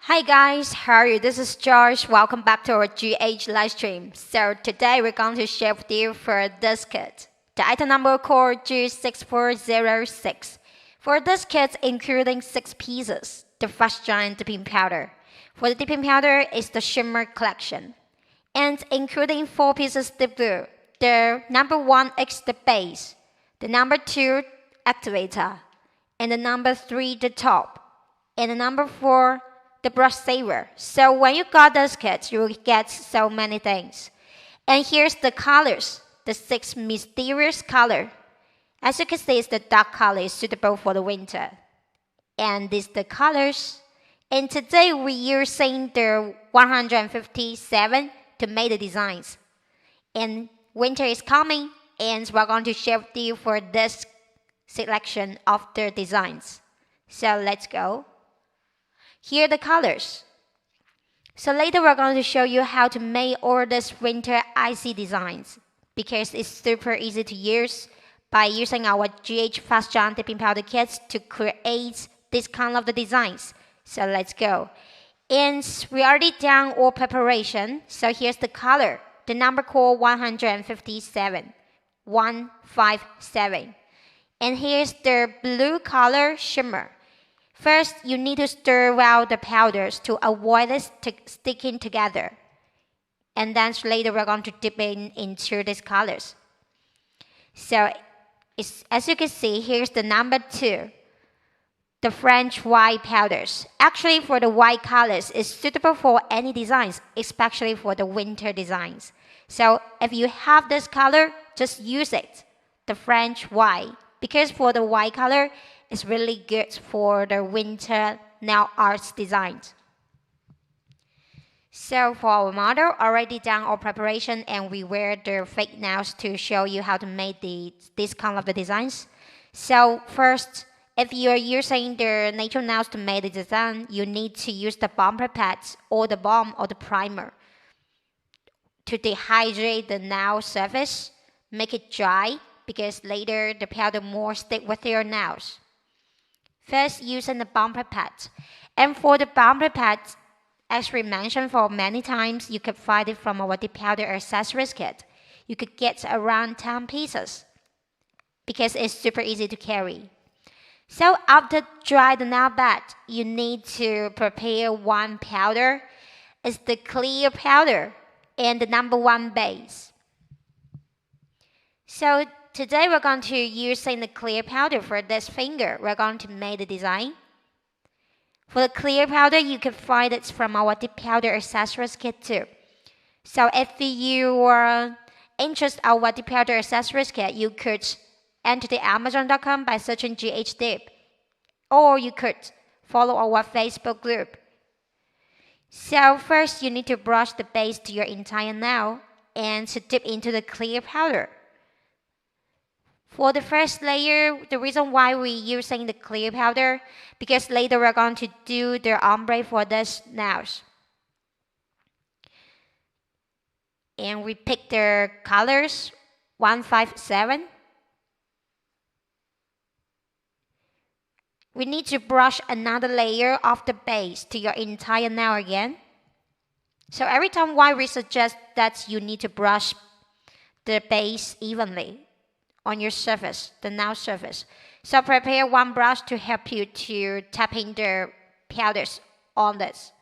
Hi guys, how are you? This is George. Welcome back to our GH live stream. So today we're going to share with you for this kit. The item number code G6406. For this kit, including 6 pieces, the fast giant dipping powder. For the dipping powder is the shimmer collection. And including 4 pieces dip glue. The number 1 is the base, the number 2 activator, and the number 3 the top, and the number 4 the brush saver. So when you got this kit, you will get so many things. And here's the colors, the 6 mysterious color. As you can see, it's the dark color is suitable for the winter. And these the colors. And today we're using the 157 to make the designs. And winter is coming, and we're going to share with you for this selection of the designs. So let's go. Here are the colors. So later we're going to show you how to make all these winter icy designs because it's super easy to use by using our GH Fast Giant Dipping Powder kits to create this kind of the designs. So let's go. And we already done all preparation. So here's the color. The number code 157. 157. And here's the blue color shimmer. First, you need to stir well the powders to avoid it sticking together. And then later we're going to dip into these colors. So as you can see, here's the number 2. The French white powders. Actually, for the white colors, it's suitable for any designs, especially for the winter designs. So if you have this color, just use it, the French white. Because for the white color, it's really good for the winter nail arts designs. So for our model, already done all preparation, and we wear the fake nails to show you how to make this kind of the designs. So first, if you are using the natural nails to make the design, you need to use the bumper pads or the balm or the primer to dehydrate the nail surface, make it dry, because later the powder more stick with your nails. First, using the bumper pads. And for the bumper pads, as we mentioned for many times, you can find it from our dip powder accessories kit. You could get around 10 pieces because it's super easy to carry. So after dry the nail bed, you need to prepare one powder. It's the clear powder and the number 1 base. So today we're going to use the clear powder for this finger. We're going to make the design. For the clear powder, you can find it from our dip powder accessories kit too. So if you are interested in our dip powder accessories kit, you could enter the Amazon.com by searching GHDip, or you could follow our Facebook group. So first, you need to brush the base to your entire nail and to dip into the clear powder. For the first layer, the reason why we're using the clear powder, because later we're going to do the ombre for this nails. And we pick the colors 157. We need to brush another layer of the base to your entire nail again. So every time why we suggest that you need to brush the base evenly on your surface, the nail surface. So prepare one brush to help you to tap in the powders on this.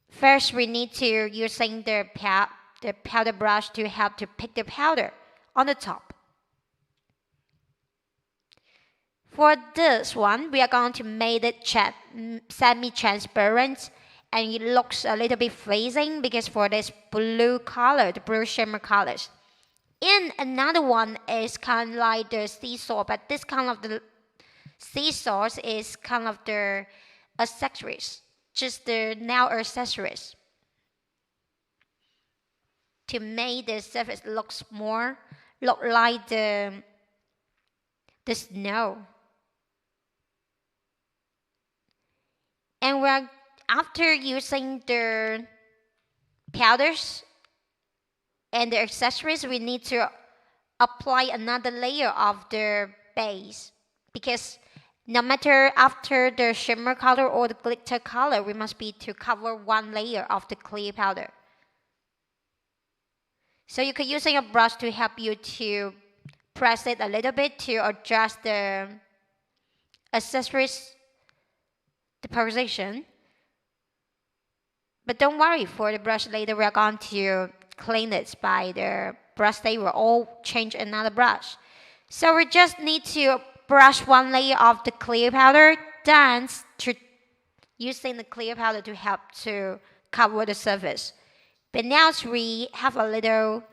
First, we need to using the powder brush to help to pick the powder on the top. For this one, we are going to make it semi-transparent, and it looks a little bit freezing because for this blue color, the blue shimmer colors. And another one is kind of like the seesaw, but this kind of the seesaws is kind of the accessories, just the nail accessories, to make the surface look like the snow. And after using the powders and the accessories, we need to apply another layer of the base because No matter after the shimmer color or the glitter color, we must be to cover one layer of the clear powder. So you could use your brush to help you to press it a little bit to adjust the accessories, the position. But don't worry, for the brush later we're going to clean it by the brush saver or change another brush. So we just need to brush one layer of the clear powder, then using the clear powder to help to cover the surface. But now we have a little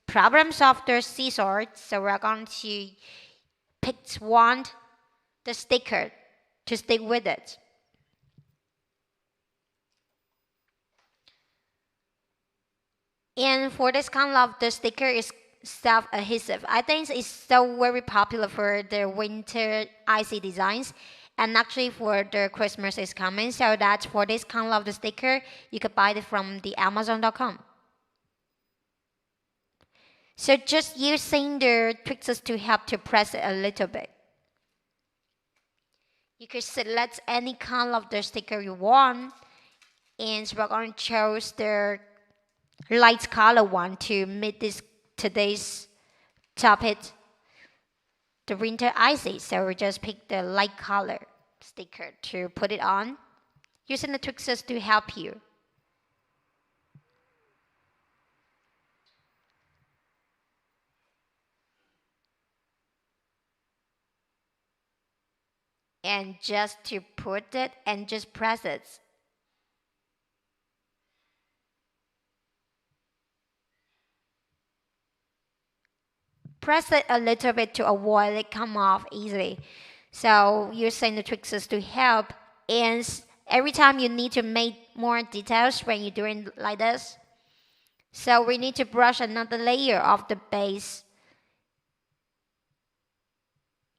problems of the scissors, so we're going to pick the sticker to stick with it. And for this kind of the sticker is self-adhesive. I think it's so very popular for the winter icy designs. And actually for the Christmas is coming, so that's for this kind of the sticker, you could buy it from the Amazon.com. So just using the tweezers to help to press it a little bit. You could select any kind of the sticker you want, and we're going to choose the light color one to meet today's topic, the winter icy. So we just pick the light color sticker to put it on, using the tweezers to help you. And just to put it and just press it. Press it a little bit to avoid it come off easily. So using the tweezers to help, and every time you need to make more details when you're doing like this. So we need to brush another layer of the base,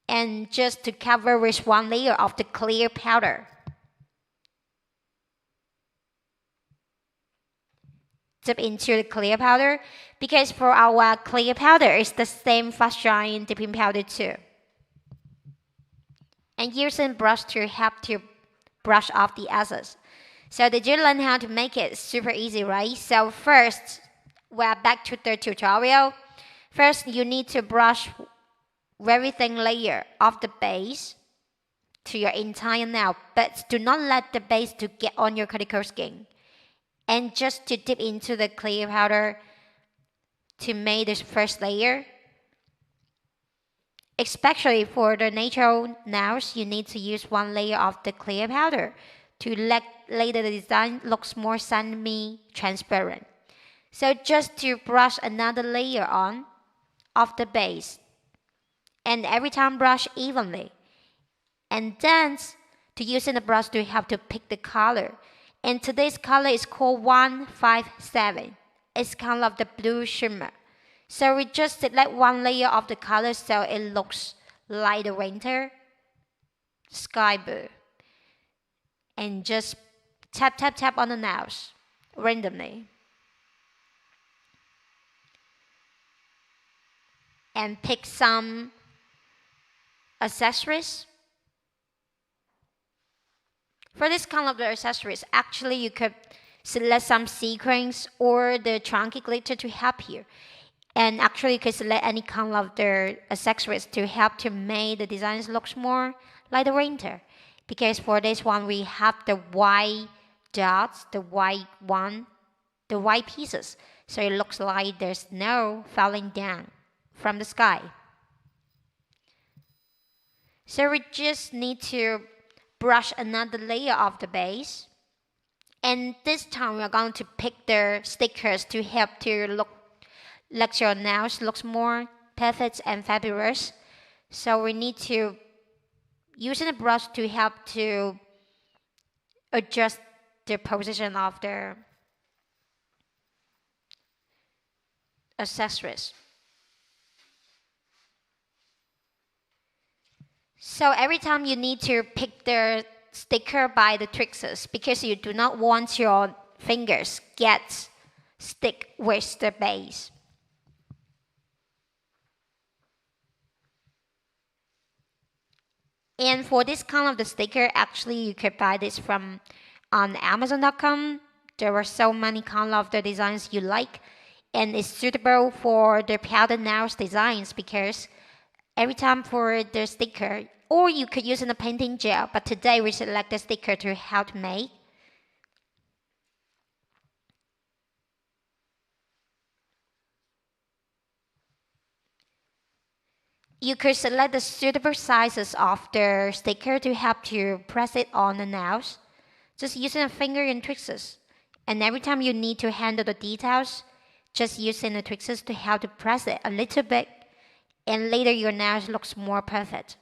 and just to cover with one layer of the clear powder. Dip into the clear powder, because for our clear powder it's the same fast drying dipping powder too. And using brush to help to brush off the excess. So did you learn how to make it? Super easy, right? So first, we're back to the tutorial. First, you need to brush very thin layer of the base to your entire nail, but do not let the base to get on your cuticle skin. And just to dip into the clear powder to make this first layer. Especially for the natural nails, you need to use one layer of the clear powder to let later the design looks more semi-transparent. So just to brush another layer on of the base, and every time brush evenly. And then to using the brush to help to pick the color. And today's color is called 157. It's kind of the blue shimmer. So we just select one layer of the color so it looks like the winter sky blue. And just tap tap tap on the nails randomly. And pick some accessories. For this kind of the accessories, actually you could select some sequins or the chunky glitter to help you. And actually you could select any kind of the accessories to help to make the designs looks more like the winter. Because for this one we have the white dots, the white pieces. So it looks like there's snow falling down from the sky. So we just need to brush another layer of the base. And this time we're going to pick the stickers to help to look like your nails looks more perfect and fabulous. So we need to using a brush to help to adjust the position of the accessories. So every time you need to pick the sticker by the tweezers because you do not want your fingers get stick with the base. And for this kind of the sticker, actually you could buy this from on Amazon.com. There are so many kind of the designs you like, and it's suitable for the powder nails designs because every time for the sticker, or you could use in a painting gel, but today we select the sticker to how to make. You could select the suitable sizes of the sticker to help you press it on the nails, just using a finger and tweezers. And every time you need to handle the details, just using the tweezers to help to press it a little bit, and later your nails looks more perfect.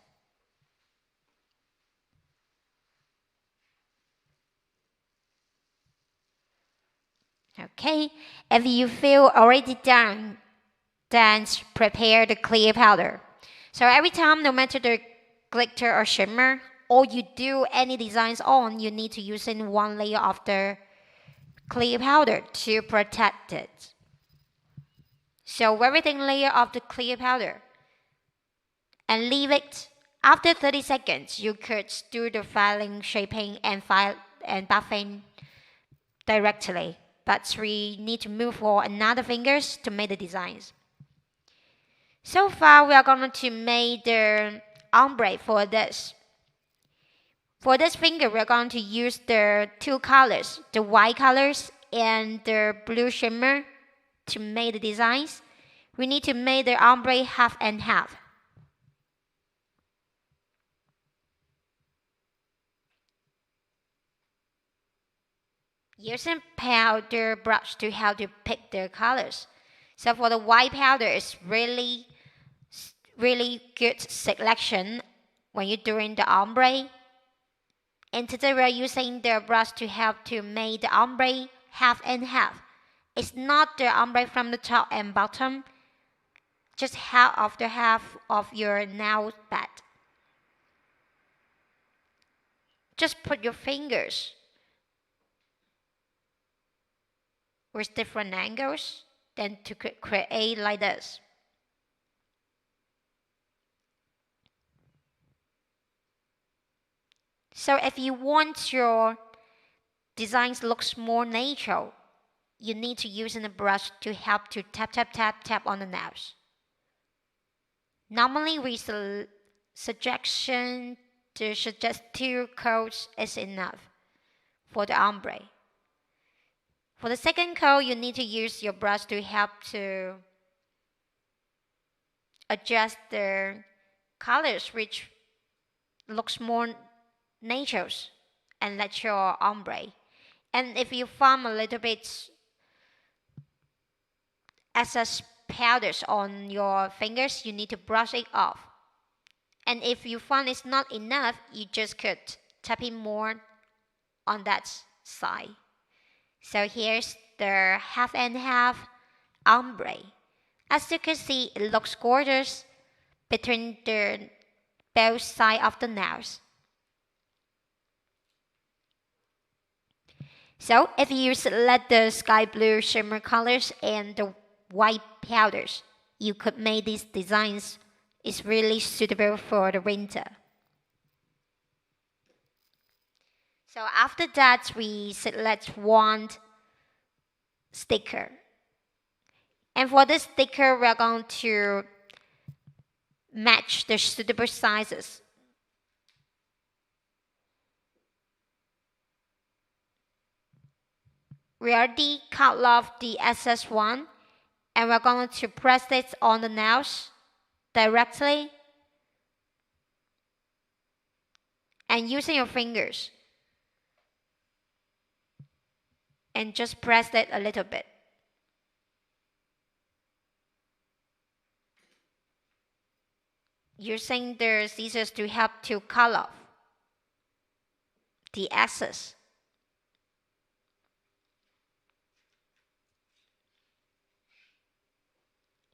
Okay, if you feel already done, then prepare the clear powder. So every time, no matter the glitter or shimmer, or you do any designs on, you need to use in one layer of the clear powder to protect it. So very thin layer of the clear powder and leave it. After 30 seconds, you could do the filing, shaping, and buffing directly. But we need to move for another fingers to make the designs. So far, we are going to make the ombre for this. For this finger, we are going to use the two colors, the white colors and the blue shimmer to make the designs. We need to make the ombre half and half. Using powder brush to help you pick the colors. So for the white powder, it's really good selection when you're doing the ombre. And today we are using the brush to help to make the ombre half and half. It's not the ombre from the top and bottom, just half of your nail bed. Just put your fingers with different angles, then to create like this. So if you want your designs looks more natural, you need to use a brush to help to tap on the nails. Normally we suggest two coats is enough for the ombre. For the second coat, you need to use your brush to help to adjust the colors which looks more natural and let your ombre. And if you find a little bit excess powders on your fingers, you need to brush it off. And if you find it's not enough, you just could tap it more on that side. So here's the half and half ombre. As you can see, it looks gorgeous between the both sides of the nails. So if you select the sky blue shimmer colors and the white powders, you could make these designs. It's really suitable for the winter. So after that, we select one sticker. And for this sticker, we're going to match the suitable sizes. We already cut off the excess one, and we're going to press it on the nails directly and using your fingers and just press it a little bit. Using the scissors to help to cut off the excess.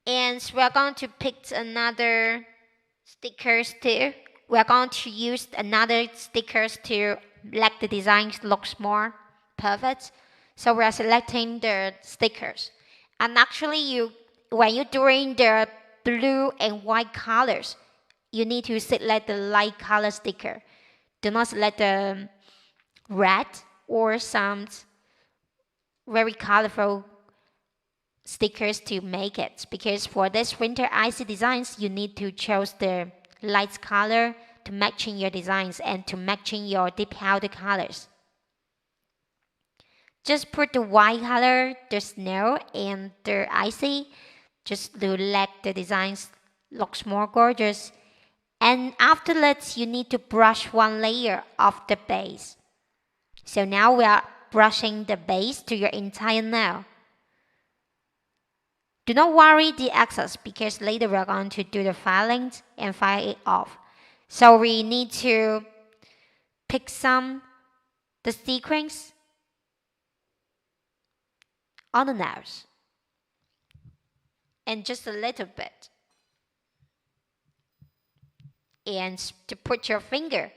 And we're going to pick another stickers too. We're going to use another stickers to let the design looks more perfect. So we're selecting the stickers. And actually when you're doing the blue and white colors, you need to select the light color sticker. Do not select the red or some very colorful stickers to make it, because for this winter icy designs you need to choose the light color to matching your designs and to matching your dip powder colors. Just put the white color, the snow and the icy, just to let the designs looks more gorgeous. And after that, you need to brush one layer of the base. So now we are brushing the base to your entire nail. Do not worry the excess, because later we are going to do the filing and file it off. So we need to pick the sequins on the nails, and just a little bit. And to put your finger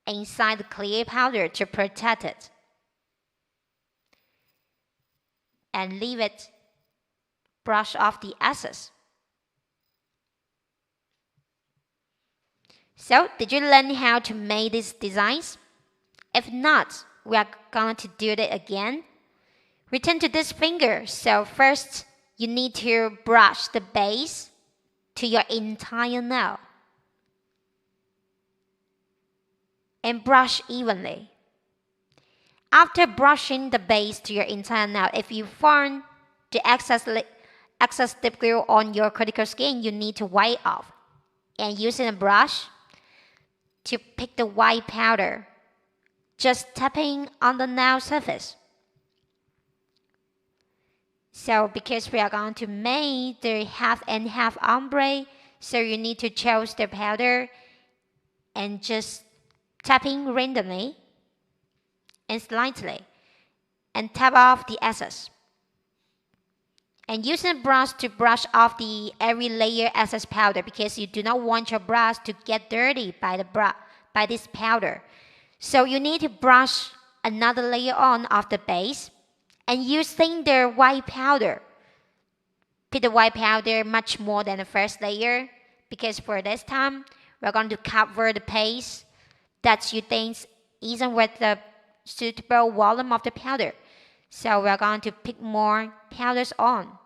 inside the clear powder to protect it. And leave it brush off the excess. So, did you learn how to make these designs? If not, we are going to do it again. Return to this finger. So first, you need to brush the base to your entire nail. And brush evenly. After brushing the base to your entire nail, if you find the excess dip glue on your cuticle skin, you need to wipe off. And using a brush to pick the white powder, just tapping on the nail surface. So because we are going to make the half and half ombre, so you need to choose the powder and just tapping randomly and slightly and tap off the excess. And using a brush to brush off the every layer excess powder, because you do not want your brush to get dirty by this powder. So you need to brush another layer on of the base and using the white powder. Put the white powder much more than the first layer, because for this time we're going to cover the base that you think isn't with the suitable volume of the powder. So we're going to pick more powders on.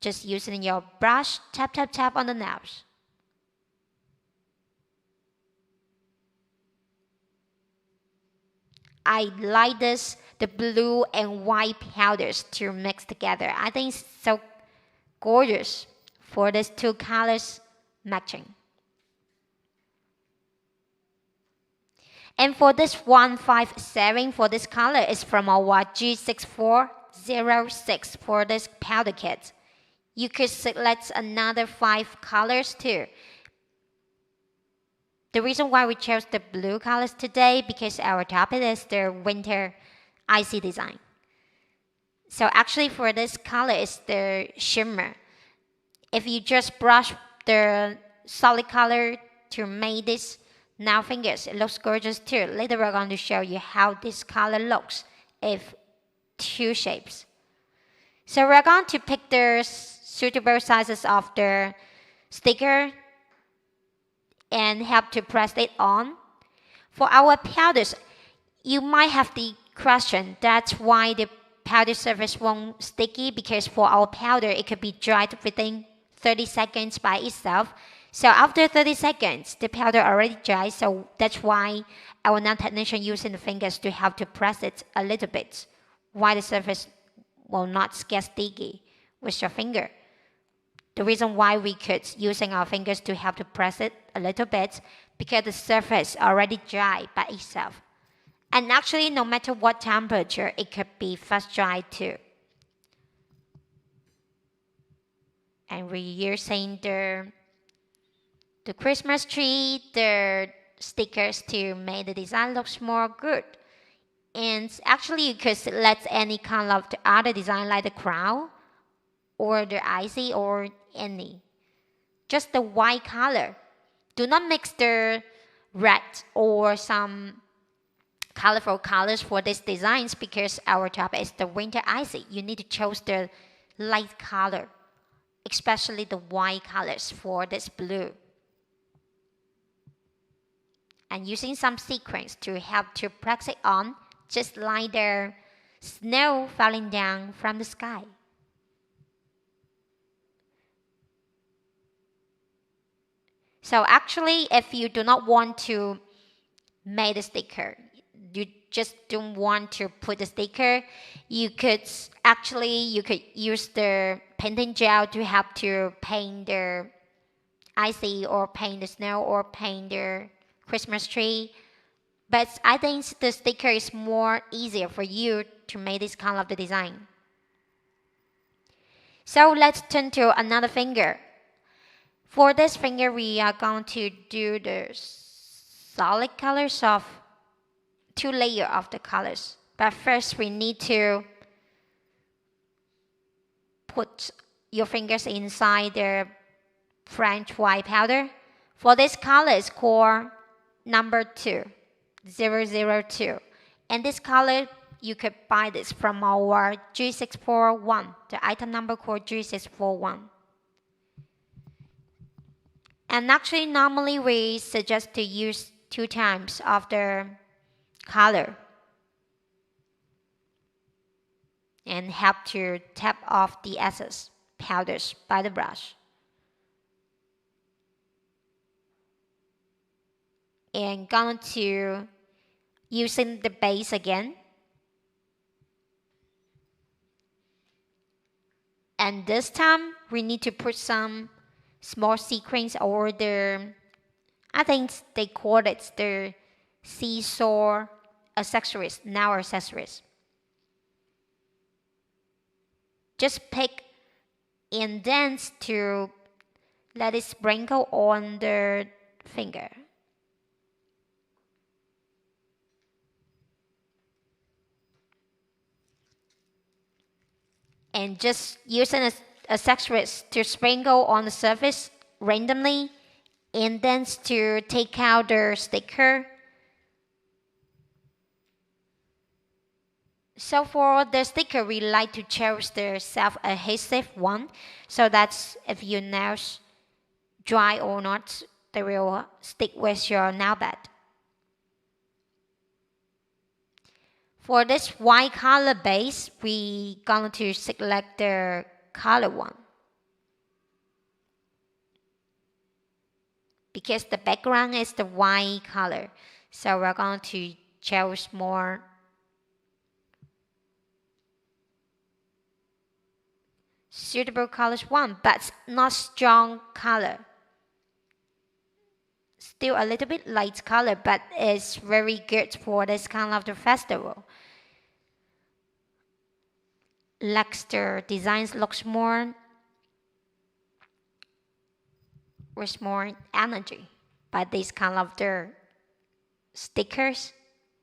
Just using your brush, tap tap tap on the nails. I like the blue and white powders to mix together. I think it's so gorgeous for these two colors matching. And for this 157 for this color is from our G6406 for this powder kit. You could select another 5 colors too. The reason why we chose the blue colors today, because our topic is the winter icy design. So actually for this color is the shimmer. If you just brush the solid color to make this nail fingers, it looks gorgeous too. Later we're going to show you how this color looks if 2 shapes. So we're going to pick the suitable sizes of the sticker and help to press it on. For our powders, you might have the question, that's why the powder surface won't sticky, because for our powder it could be dried within 30 seconds by itself. So after 30 seconds, the powder already dry, so that's why our nail technician using the fingers to help to press it a little bit, why the surface will not get sticky with your finger. The reason why we could using our fingers to help to press it a little bit, because the surface already dry by itself. And actually, no matter what temperature, it could be fast dry too. And we're using the Christmas tree, the stickers to make the design looks more good. And actually, you could select any kind of the other design like the crown or the icy or any. Just the white color. Do not mix the red or some colorful colors for these designs, because our topic is the winter icy. You need to choose the light color, especially the white colors for this blue. and using some sequins to help to press it on, just like the snow falling down from the sky. So actually, if you do not want to make a sticker, you just don't want to put the sticker, you could use the painting gel to help to paint the icy or paint the snow or paint the Christmas tree. But I think the sticker is more easier for you to make this kind of the design. So let's turn to another finger. For this finger, we are going to do the solid colors of 2 layers of the colors. But first, we need to put your fingers inside the French white powder. For this color is called number 2, 002. And this color, you could buy this from our G641, the item number called G641. And actually, normally we suggest to use 2 times of the color and help to tap off the excess powders by the brush. And going to using the base again. And this time we need to put some small sequins or I think they call it the seesaw accessories, now accessories. Just pick and dance to let it sprinkle on the finger. And just using accessories to sprinkle on the surface randomly, and then to take out the sticker. So for the sticker, we like to choose the self-adhesive one, so that if your nails dry or not, they will stick with your nail bed. For this white color base, we going to select the color one. Because the background is the white color, so we're going to choose more suitable colors one, but not strong color. Still a little bit light color, but it's very good for this kind of the festival. The designs looks more with more energy by this kind of the stickers.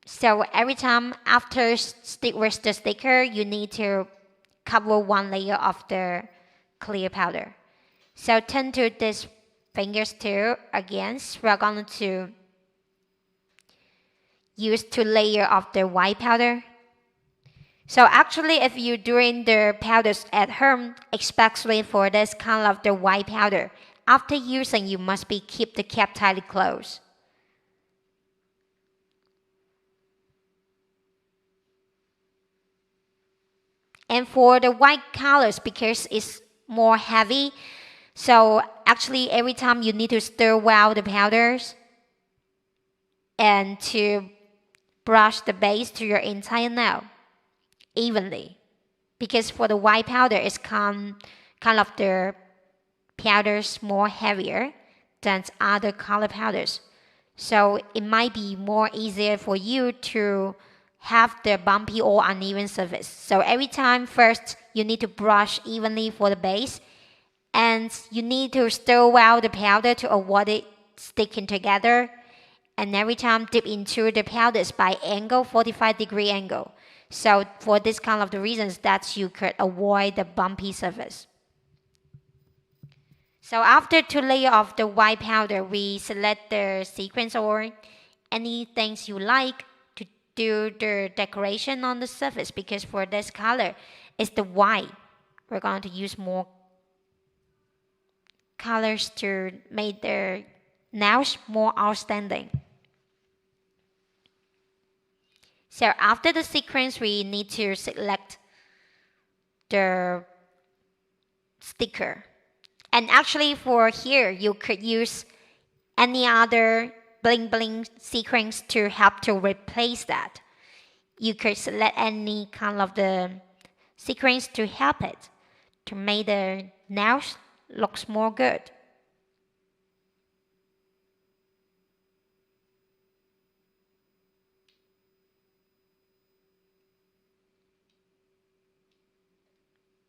So every time after stick with the sticker, you need to cover 1 layer of the clear powder. So turn to this fingers too. Again, we're going to use 2 layers of the white powder. So actually, if you're doing the powders at home, especially for this kind of the white powder, after using, you must keep the cap tightly closed. And for the white colors, because it's more heavy, so actually every time you need to stir well the powders and to brush the base to your entire nail evenly. Because for the white powder, it's kind of the powders more heavier than other color powders. So it might be more easier for you to have the bumpy or uneven surface. So every time first you need to brush evenly for the base, and you need to stir well the powder to avoid it sticking together. And every time dip into the powders by angle, 45-degree angle. So for this kind of the reasons that you could avoid the bumpy surface. So after 2 layers of the white powder, we select the sequins or any things you like to do the decoration on the surface, because for this color, it's the white. We're going to use more colors to make the nails more outstanding. So after the sequence, we need to select the sticker. And actually for here, you could use any other bling bling sequence to help to replace that. You could select any kind of the sequence to help it, to make the nails looks more good.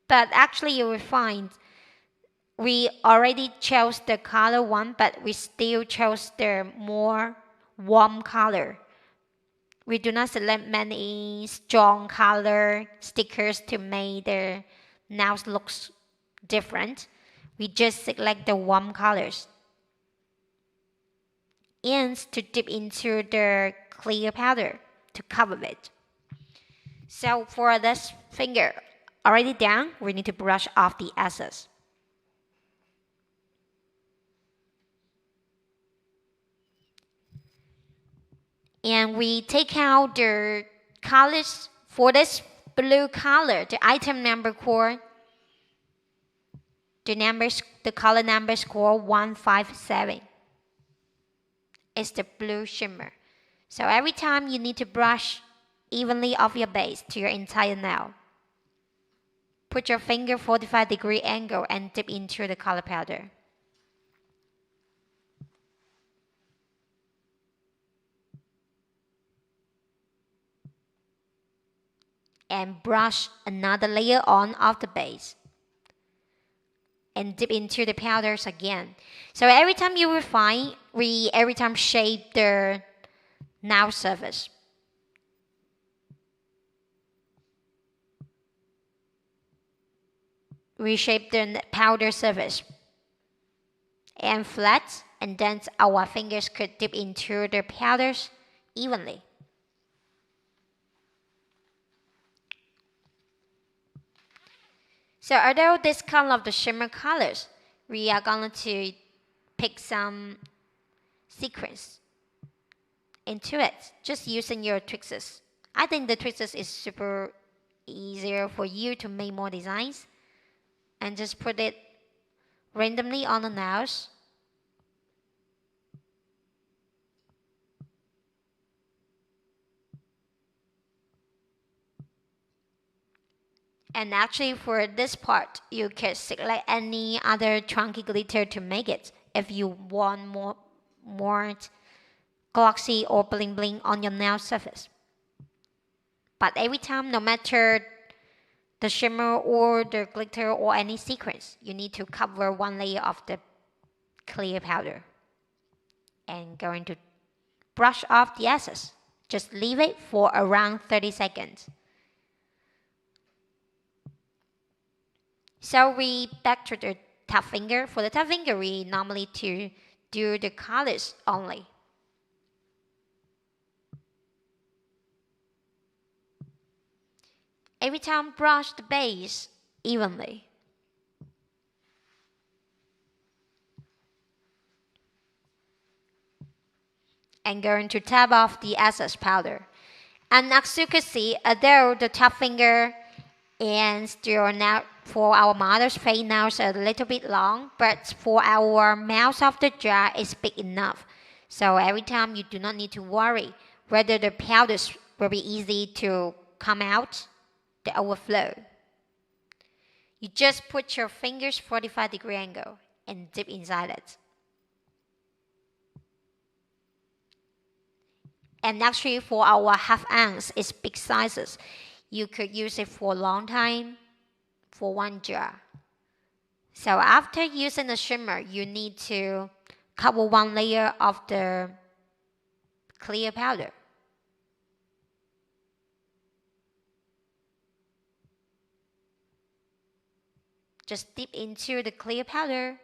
But actually you will find we already chose the color one, but we still chose the more warm color. We do not select many strong color stickers to make the nails looks different. We just select the warm colors. And to dip into the clear powder to cover it. So for this finger already done, we need to brush off the excess. And we take out the colors for this blue color, the item number core, the color number score 157. It's the blue shimmer. So every time you need to brush evenly off your base to your entire nail. Put your finger 45-degree angle and dip into the color powder. And brush another layer on of the base. And dip into the powders again. So every time you refine, we every time shape the nail surface. Reshape the powder surface. And flat, and then our fingers could dip into the powders evenly. So although this kind of the shimmer colors, we are going to pick some sequence into it, just using your tweezers. I think the tweezers is super easier for you to make more designs, and just put it randomly on the nails. And actually for this part, you can select any other chunky glitter to make it if you want more glossy or bling bling on your nail surface. But every time, no matter the shimmer or the glitter or any sequence, you need to cover one layer of the clear powder. And going to brush off the excess. Just leave it for around 30 seconds. So we back to the top finger. For the top finger, we normally to do the colors only. Every time brush the base evenly. And going to tap off the excess powder. And as you can see, although the top finger and still now for our mother's fake nails a little bit long, but for our mouth of the jar is big enough. So every time you do not need to worry whether the powders will be easy to come out, the overflow. You just put your fingers 45-degree angle and dip inside it. And actually for our half ounce, it's big sizes. You could use it for a long time for one jar. So after using the shimmer, you need to cover one layer of the clear powder. Just dip into the clear powder.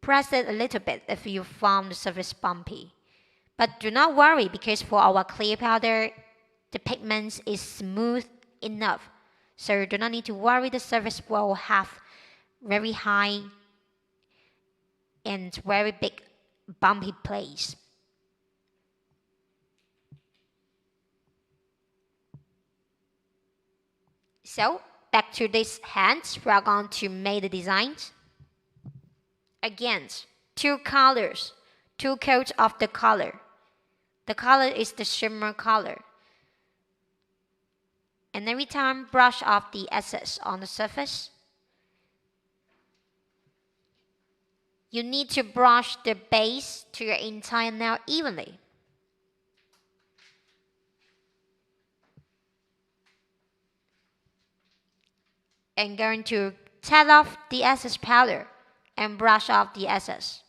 Press it a little bit if you found the surface bumpy. But do not worry because for our clear powder, the pigment is smooth enough. So you do not need to worry the surface will have very high and very big bumpy place. So back to these hands, we are going to make the designs. Again, two colors, two coats of the color. The color is the shimmer color. And every time brush off the excess on the surface. You need to brush the base to your entire nail evenly. And going to tap off the excess powder and brush off the excess.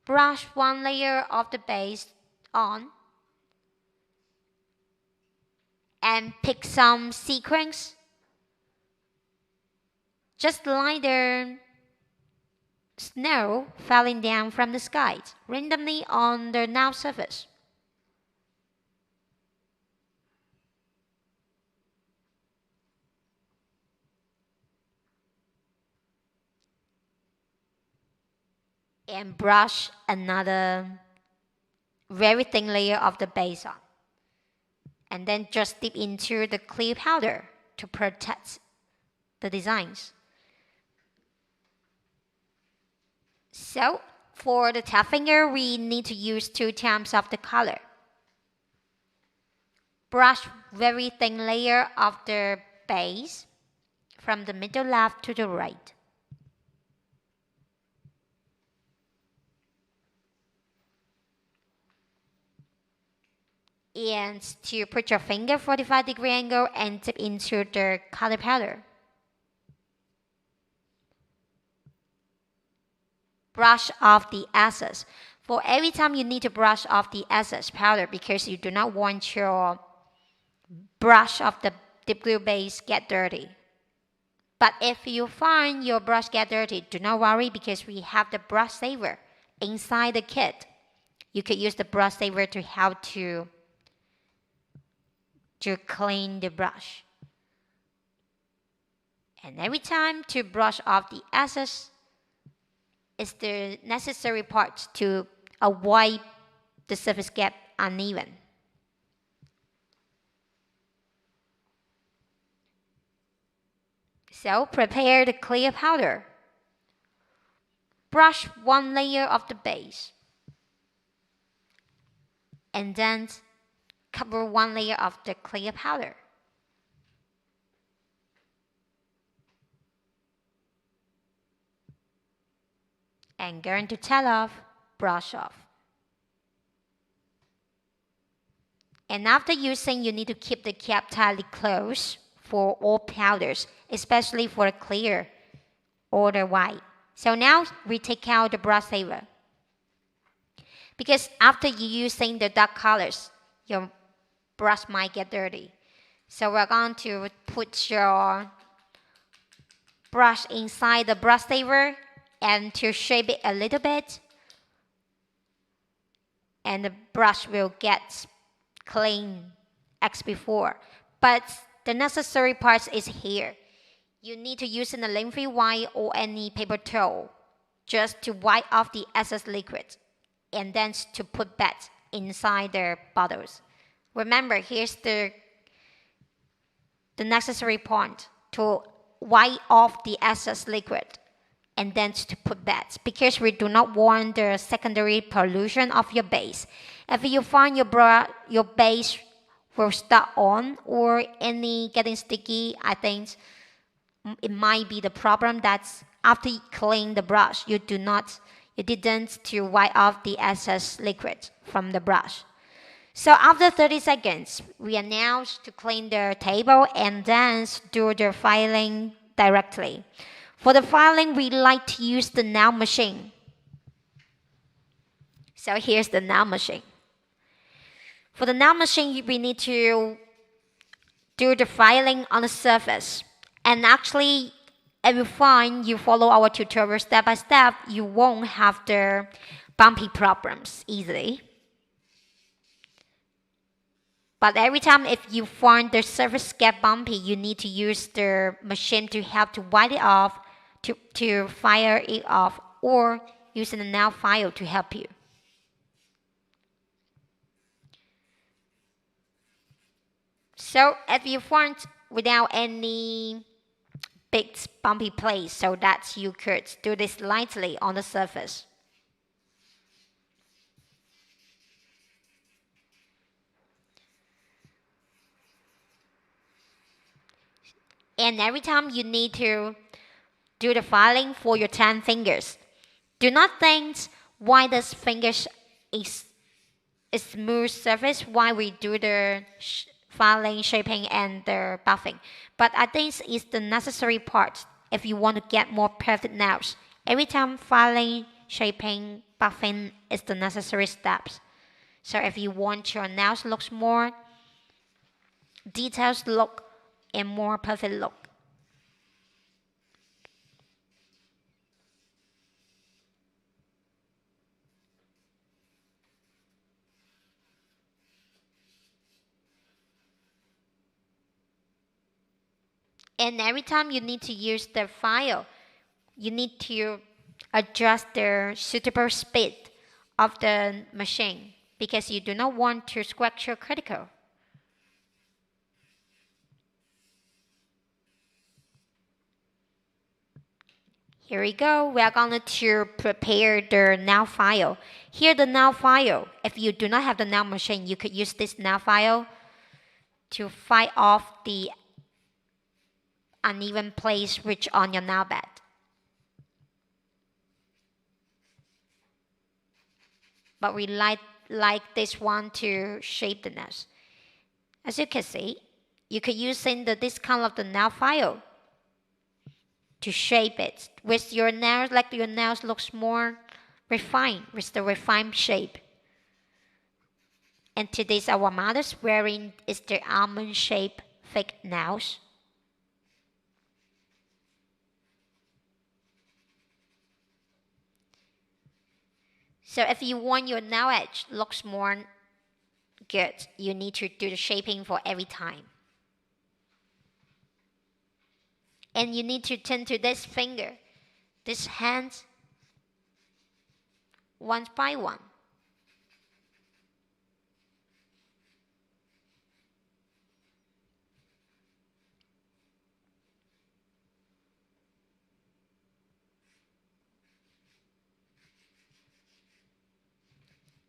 Brush one layer of the base on and pick some sequins. Just like the snow falling down from the sky randomly on the nail surface. And brush another very thin layer of the base on. And then just dip into the clear powder to protect the designs. So for the tap finger, we need to use 2 times of the color. Brush very thin layer of the base from the middle left to the right. And to put your finger 45-degree angle and dip into the color powder. Brush off the excess. For every time you need to brush off the excess powder because you do not want your brush of the dip glue base get dirty. But if you find your brush get dirty, do not worry because we have the brush saver inside the kit. You could use the brush saver to help to clean the brush. And every time to brush off the excess is the necessary part to avoid the surface get uneven. So prepare the clear powder. Brush one layer of the base. And then cover one layer of the clear powder. And going to tap off, brush off. And after using, you need to keep the cap tightly closed for all powders, especially for the clear or the white. So now we take out the brush saver. Because after you using the dark colors, your brush might get dirty. So we're going to put your brush inside the brush saver and to shape it a little bit. And the brush will get clean as before. But the necessary part is here. You need to use a lengthy wire or any paper towel just to wipe off the excess liquid and then to put back inside the bottles. Remember, here's the necessary point to wipe off the excess liquid and then to put back because we do not want the secondary pollution of your base. If you find your base will start on or any getting sticky, I think it might be the problem that after you clean the brush, you didn't to wipe off the excess liquid from the brush. So after 30 seconds, we are now to clean the table and then do the filing directly. For the filing, we like to use the nail machine. So here's the nail machine. For the nail machine, we need to do the filing on the surface. And actually, if you find you follow our tutorial step by step, you won't have the bumpy problems easily. But every time if you find the surface get bumpy, you need to use the machine to help to wipe it off, to fire it off, or using a nail file to help you. So if you want without any big bumpy place, so that you could do this lightly on the surface. And every time you need to do the filing for your 10 fingers. Do not think why this fingers is a smooth surface while we do the filing, shaping, and the buffing. But I think it's the necessary part if you want to get more perfect nails. Every time filing, shaping, buffing is the necessary steps. So if you want your nails looks more detailed look and more perfect look. And every time you need to use the file, you need to adjust the suitable speed of the machine because you do not want to scratch your cuticle. Here we go. We are going to prepare the nail file. Here the nail file. If you do not have the nail machine, you could use this nail file to fight off the uneven place which on your nail bed. But we like this one to shape the nails. As you can see, you could use this kind of the nail file to shape it with your nails, like your nails looks more refined with the refined shape. And today's our mother's wearing is the almond shape fake nails. So if you want your nail edge looks more good, you need to do the shaping for every time. And you need to turn to this finger, this hand, one by one.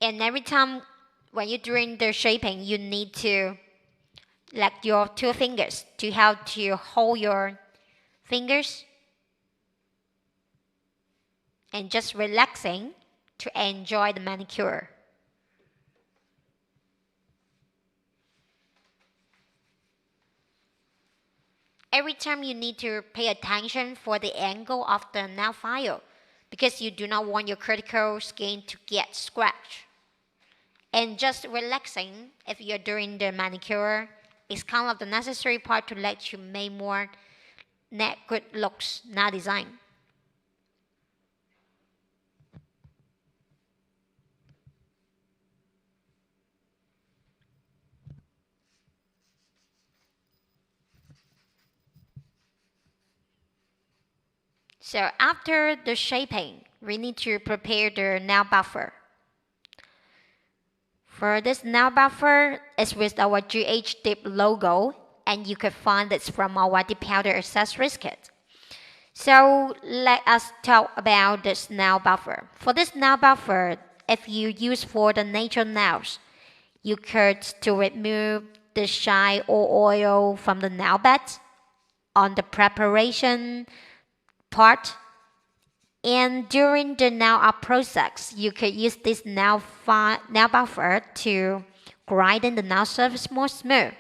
And every time when you're doing the shaping, you need to like your two fingers to help to hold your fingers and just relaxing to enjoy the manicure. Every time you need to pay attention for the angle of the nail file because you do not want your critical skin to get scratched. And just relaxing if you're doing the manicure is kind of the necessary part to let you make more good looks, nail design. So after the shaping, we need to prepare the nail buffer. For this nail buffer, it's with our GHDip logo, and you can find it from our dip powder accessories kit. So let us talk about this nail buffer. For this nail buffer, if you use for the natural nails, you could to remove the shine or oil from the nail bed on the preparation part. And during the nail art process, you could use this nail buffer to grind the nail surface more smooth.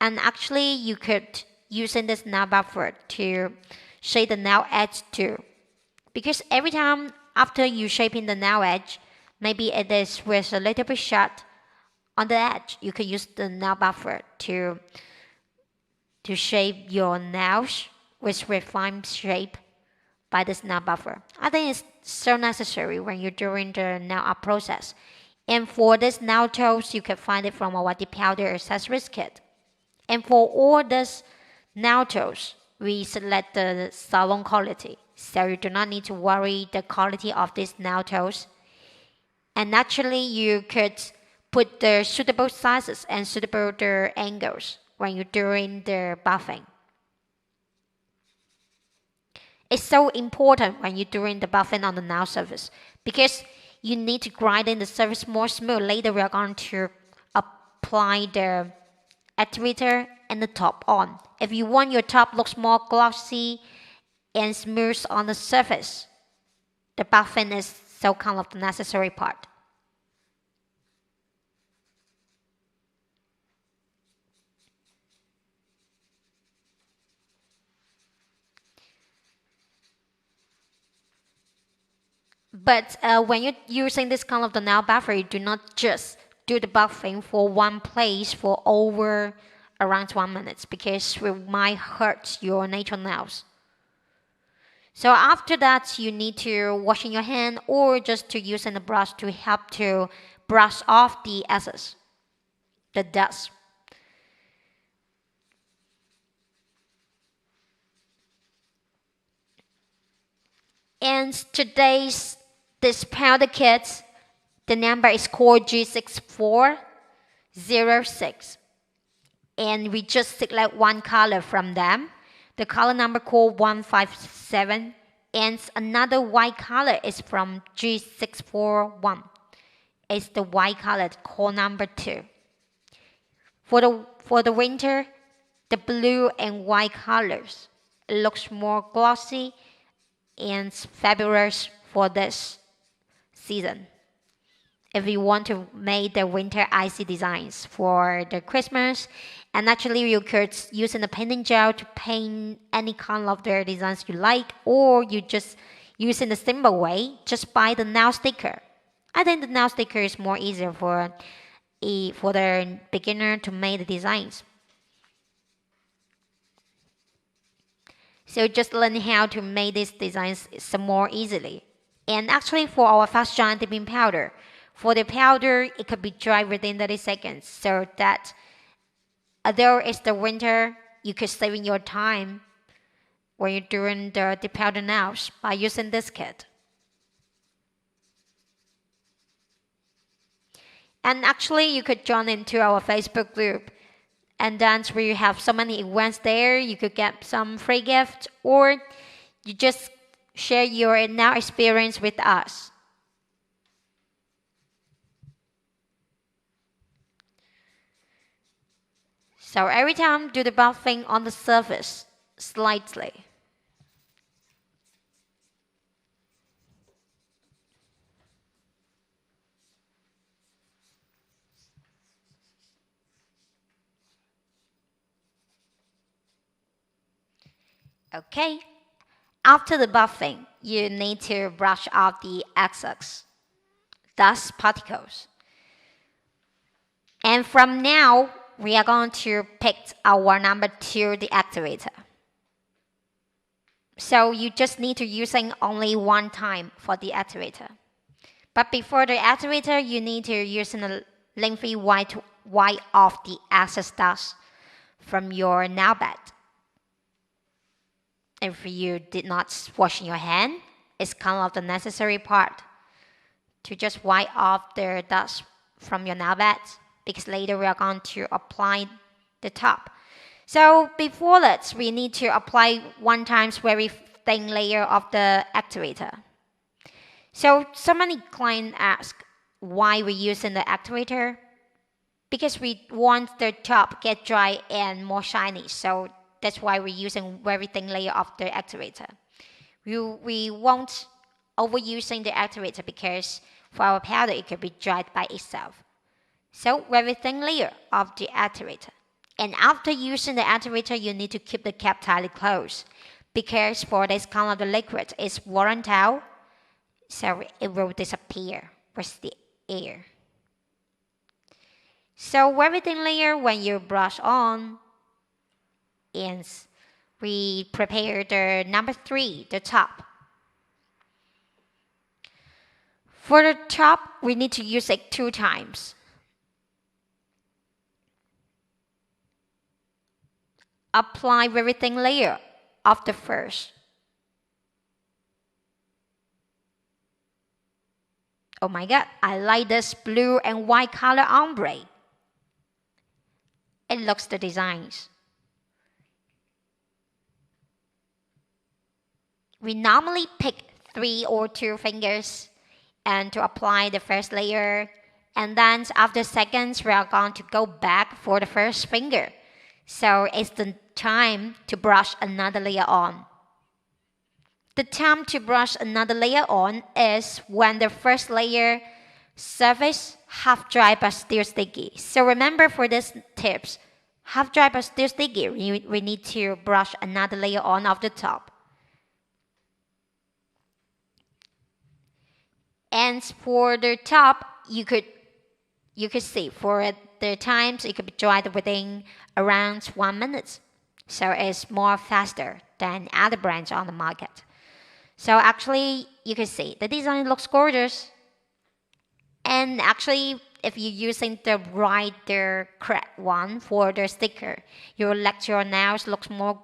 And actually, you could using this nail buffer to shape the nail edge too. Because every time after you shaping the nail edge, maybe it is with a little bit short on the edge, you could use the nail buffer to shape your nails with refined shape by this nail buffer. I think it's so necessary when you're doing the nail art process. And for this nail tools, you can find it from our dip powder accessories kit. And for all these nail tools, we select the salon quality. so you do not need to worry the quality of these nail tools. And naturally, you could put the suitable sizes and suitable the angles when you're doing the buffing. It's so important when you're doing the buffing on the nail surface because you need to grind in the surface more smooth. Later, we are going to apply the activator and the top on. If you want your top looks more glossy and smooth on the surface, the buffing is so kind of the necessary part. But when you're using this kind of the nail buffer, you do not just do the buffing for one place for over around 1 minute because it might hurt your natural nails. So after that, you need to washing your hand or just to using the brush to help to brush off the excess, the dust. And today's this powder kit, the number is called G6406. And we just select one color from them. The color number called 157. And another white color is from G641. It's the white color called number 2. For the winter, the blue and white colors. It looks more glossy and fabulous for this season. If you want to make the winter icy designs for the Christmas, and actually you could use a painting gel to paint any kind of the designs you like, or you just use in a simple way, just buy the nail sticker. I think the nail sticker is more easier for the beginner to make the designs. So just learn how to make these designs some more easily. And actually for our fast drying dipping powder, for the powder, it could be dry within 30 seconds. So that although it's the winter, you could save your time when you're doing the powder nails by using this kit. And actually, you could join into our Facebook group. And then we have so many events there. You could get some free gift, or you just share your nail experience with us. So every time do the buffing on the surface slightly. Okay. After the buffing, you need to brush out the excess dust particles. And from now, we are going to pick our number 2, the activator. So you just need to using only one time for the activator. But before the activator, you need to use a lengthy wipe off the excess dust from your nail bed. If you did not wash your hand, it's kind of the necessary part to just wipe off the dust from your nail bed, because later we are going to apply the top. So before that, we need to apply one times very thin layer of the activator. So many clients ask why we're using the activator. Because we want the top get dry and more shiny. So that's why we're using very thin layer of the activator. We won't overusing the activator because for our powder it could be dried by itself. So very thin layer of the activator. And after using the activator, you need to keep the cap tightly closed because for this kind of the liquid it's volatile, so it will disappear with the air. So very thin layer when you brush on, and we prepare the number 3, the top. For the top, we need to use it 2 times. Apply very thin layer of the first. Oh my god, I like this blue and white color ombre. It looks the designs. We normally pick 3 or 2 fingers and to apply the first layer, and then after seconds we are going to go back for the first finger. So it's the time to brush another layer on. The time to brush another layer on is when the first layer surface half dry but still sticky. So remember for these tips, half dry but still sticky, we need to brush another layer on of the top. And for the top, you could see for the times it could be dried within around 1 minute. So it's more faster than other brands on the market. So actually, you can see the design looks gorgeous. And actually, if you're using the right, the correct one for the sticker, your nails looks more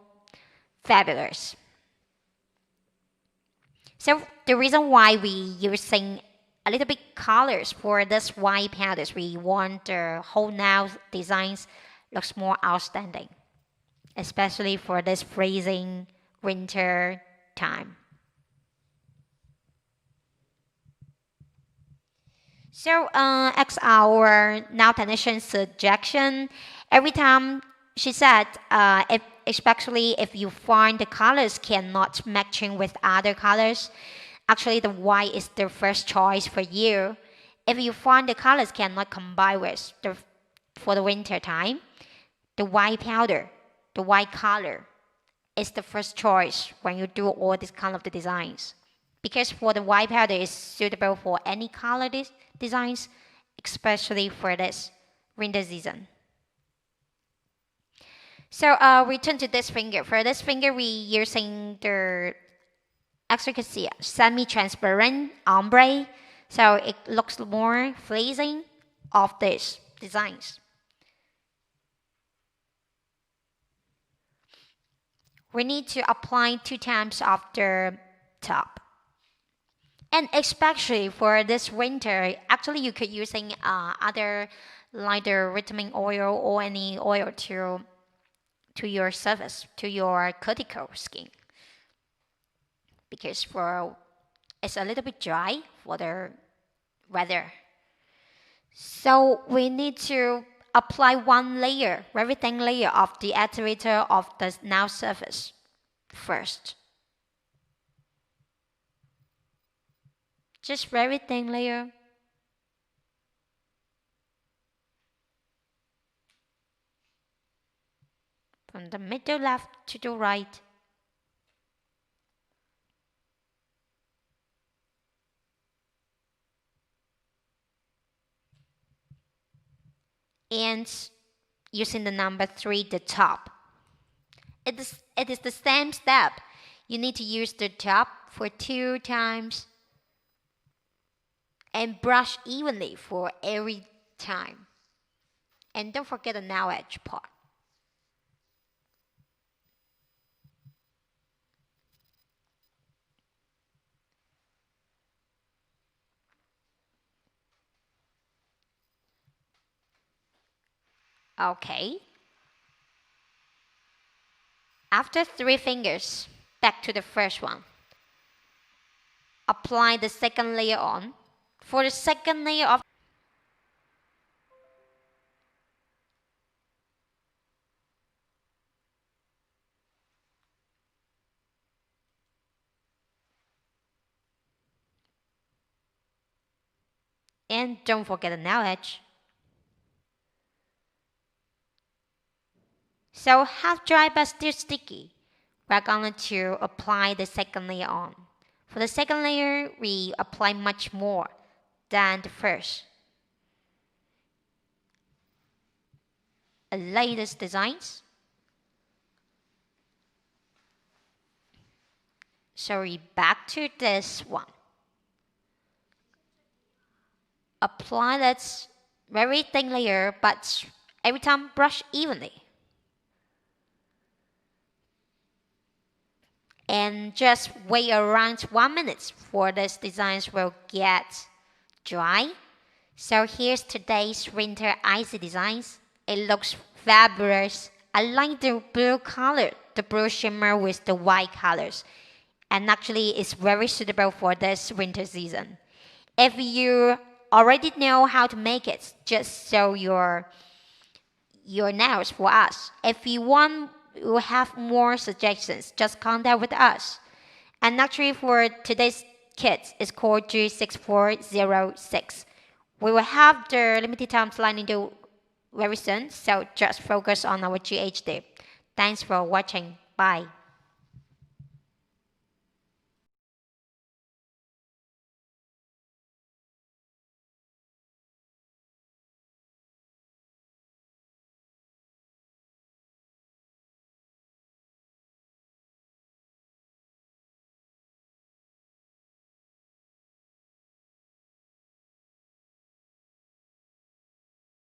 fabulous. So the reason why we using a little bit colors for this white powders, we want the whole nail designs looks more outstanding, especially for this freezing winter time. So, as our nail technician suggestion, every time she said, especially if you find the colors cannot matching with other colors, actually the white is the first choice for you. If you find the colors cannot combine with for the winter time, the white powder, the white color is the first choice when you do all these kind of the designs. Because for the white powder is suitable for any color designs, especially for this winter season. So return to this finger. For this finger, we using the, as you can see, semi-transparent ombre. So it looks more pleasing of these designs. We need to apply 2 times of the top. And especially for this winter, actually you could using other like the vitamin oil or any oil to your surface, to your cuticle skin. Because for it's a little bit dry for the weather. So we need to apply 1 layer, very thin layer of the activator of the nail surface first. Just very thin layer. From the middle left to the right. And using the number 3, the top. It is the same step. You need to use the top for 2 times and brush evenly for every time. And don't forget the nail edge part. Okay. After 3 fingers, back to the first one. Apply the second layer on. For the second layer of and don't forget the nail edge. So half dry but still sticky. We're going to apply the second layer on. For the second layer, we apply much more than the first. Latest designs. So we back to this one. Apply that very thin layer, but every time brush evenly. And just wait around 1 minute for these designs will get dry. So here's today's winter icy designs. It looks fabulous. I like the blue color, the blue shimmer with the white colors. And actually it's very suitable for this winter season. If you already know how to make it, just show your nails for us. If you want to have more suggestions, just contact with us. And actually for today's kit, it's called G6406. We will have the limited time slide into very soon, so just focus on our GHDip. Thanks for watching. Bye.